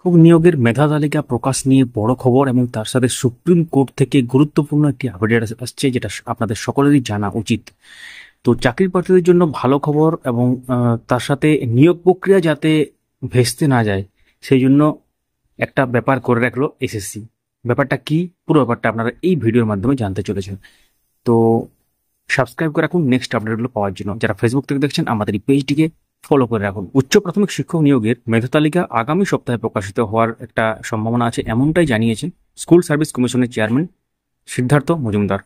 খুব নিয়োগের মেধা তালিকা প্রকাশ নিয়ে বড় খবর এবং তার সাথে সুপ্রিম কোর্ট থেকে গুরুত্বপূর্ণ একটি আপডেট আসছে, যেটা আপনাদের সকলেরই জানা উচিত। তো চাকরি প্রার্থীদের জন্য ভালো খবর এবং তার সাথে নিয়োগ প্রক্রিয়া যাতে ভেস্তে না যায় সেই জন্য একটা ব্যাপার করে রাখলো এসএসসি। ব্যাপারটা কি, পুরো ব্যাপারটা আপনারা এই ভিডিওর মাধ্যমে জানতে চলেছেন। তো সাবস্ক্রাইব করে রাখুন নেক্সট আপডেটগুলো পাওয়ার জন্য। যারা ফেসবুক থেকে দেখছেন আমাদের এই পেজটিকে ফলো করে রাখুন। উচ্চ প্রাথমিক শিক্ষক নিয়োগের মেধা তালিকা আগামী সপ্তাহে প্রকাশিত হওয়ার একটা সম্ভাবনা আছে, এমনটাই জানিয়েছেন স্কুল সার্ভিস কমিশনের চেয়ারম্যান সিদ্ধার্থ মজুমদার।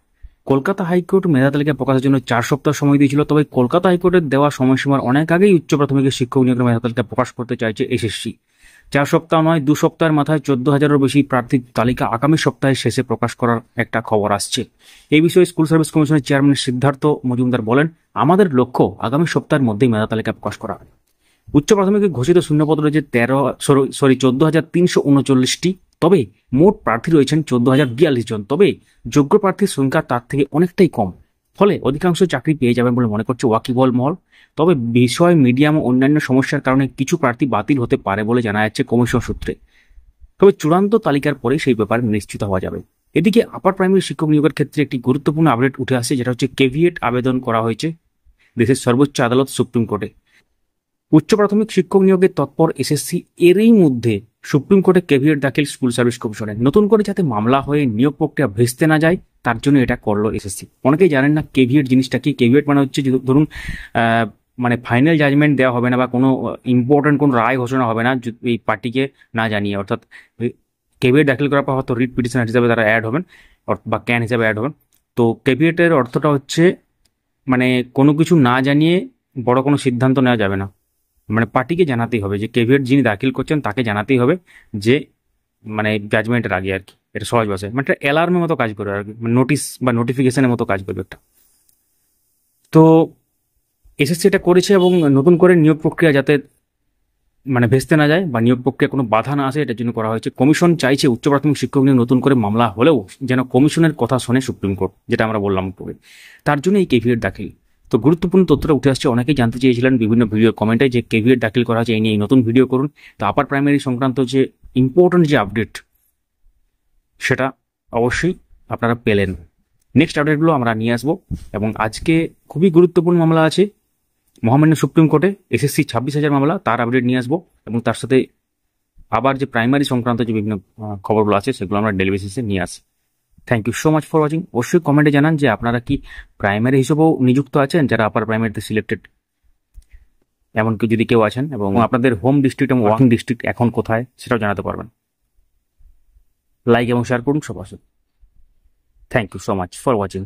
কলকাতা হাইকোর্ট মেধা তালিকা প্রকাশের জন্য 4 সপ্তাহ সময় দিয়েছিল, তবে কলকাতা হাইকোর্টের দেওয়া সময়সীমার অনেক আগেই উচ্চ প্রাথমিকের শিক্ষক নিয়োগের মেধা তালিকা প্রকাশ করতে চাইছে এসএসসি। 4 সপ্তাহ নয়, 2 সপ্তাহের মাথায় 14,000-এরও বেশি প্রার্থীর তালিকা আগামী সপ্তাহে শেষে প্রকাশ করার একটা খবর আসছে। এই বিষয়ে স্কুল সার্ভিস কমিশনের চেয়ারম্যান সিদ্ধার্থ মজুমদার বলেন, আমাদের লক্ষ্য আগামী সপ্তাহের মধ্যেই মেধা তালিকা প্রকাশ করা। উচ্চ প্রাথমিকে ঘোষিত শূন্যপদ রয়েছে 14,339টি, তবে মোট প্রার্থী রয়েছেন 14,042 জন। তবে যোগ্য প্রার্থীর সংখ্যা তার থেকে অনেকটাই কম, ফলে অধিকাংশ চাকরি পেয়ে যাবেন বলে মনে করছে ওয়াকিবহল মহল। তবে বিষয়, মিডিয়াম ও অন্যান্য সমস্যার কারণে কিছু প্রার্থী বাতিল হতে পারে বলে জানা যাচ্ছে কমিশন সূত্রে। তবে চূড়ান্ত তালিকার পরে সেই ব্যাপারে নিশ্চিত হওয়া যাবে। এদিকে আপার প্রাইমারি শিক্ষক নিয়োগের ক্ষেত্রে একটি গুরুত্বপূর্ণ আপডেট উঠে আসছে, যেটা হচ্ছে কেভিয়েট আবেদন করা হয়েছে দেশের সর্বোচ্চ আদালত সুপ্রিম কোর্টে। উচ্চ প্রাথমিক শিক্ষক নিয়োগের তৎপর এসএসসি এরই মধ্যে সুপ্রিম কোর্টে কেভিয়েট দাখিল স্কুল সার্ভিস কমিশনের। নতুন করে যাতে মামলা হয়ে নিয়োগ প্রক্রিয়া ভেস্তে না যায় তার জন্য এটা করলো এসএসসি। অনেকেই জানেন না কেভিয়েট জিনিসটা কি। কেভিয়েট মানে হচ্ছে, ধরুন মানে ফাইনাল জাজমেন্ট দেওয়া হবে না বা কোনো ইম্পর্টেন্ট কোনো রায় ঘোষণা হবে না এই পার্টিকে না জানিয়ে, অর্থাৎ কেভিয়েট দাখিল করার পর হয়তো রিট পিটিশনার হিসাবে তারা অ্যাড হবেন বা ক্যান হিসাবে অ্যাড হবেন। তো কেভিয়েটের অর্থটা হচ্ছে মানে কোনো কিছু না জানিয়ে বড় কোনো সিদ্ধান্ত নেওয়া যাবে না, মানে পার্টিকে জানাতেই হবে যে কেভিয়েট যিনি দাখিল করছেন তাকে জানাতেই হবে যে মানে জাজমেন্টের আগে আর কি। এটা সহজ ভাষায় মানে একটা অ্যালার্মের মতো কাজ করবে আর কি, নোটিশ বা নোটিফিকেশনের মতো কাজ করবে একটা। তো এসএসসি এটা করেছে এবং নতুন করে নিয়োগ প্রক্রিয়া যাতে মানে ভেস্তে না যায় বা নিয়োগ প্রক্রিয়া কোনো বাধা না আসে এটার জন্য করা হয়েছে। কমিশন চাইছে উচ্চ প্রাথমিক শিক্ষক নিয়োগ নতুন করে মামলা হলেও যেন কমিশনের কথা শোনে সুপ্রিম কোর্ট, যেটা আমরা বললাম পরে। তার জন্য এই কেভিয়েট দাখিল। তো গুরুত্বপূর্ণ তথ্যটা উঠে আসছে, অনেকেই জানতে চেয়েছিলেন বিভিন্ন ভিডিও কমেন্টে যে কেভিয়েট দাখিল করা হয়েছে, এই নিয়ে নতুন ভিডিও করুন। তো আপার প্রাইমারি সংক্রান্ত যে ইম্পর্টেন্ট যে আপডেট সেটা অবশ্যই আপনারা পেলেন। নেক্সট আপডেটগুলো আমরা নিয়ে আসবো এবং আজকে খুবই গুরুত্বপূর্ণ মামলা আছে মহামান্য সুপ্রিম কোর্টে, এসএসসি 26,000 মামলা, তার আপডেট নিয়ে আসবো এবং তার সাথে আবার যে প্রাইমারি সংক্রান্ত যে বিভিন্ন খবরগুলো আছে সেগুলো আমরা ডেলি বেসিসে নিয়ে আসি। Thank you so much for watching. অবশ্যই কমেন্টে জানান যে আপনারা কি প্রাইমারি হিসেবেও নিযুক্ত আছেন, যারা আপার প্রাইমারিতে সিলেক্টেড, এমনকি যদি কেউ আছেন, এবং আপনাদের হোম ডিস্ট্রিক্ট এবং ওয়ার্কিং ডিস্ট্রিক্ট এখন কোথায় সেটাও জানাতে পারবেন। লাইক এবং শেয়ার করুন সবার সাথে। Thank you so much for watching.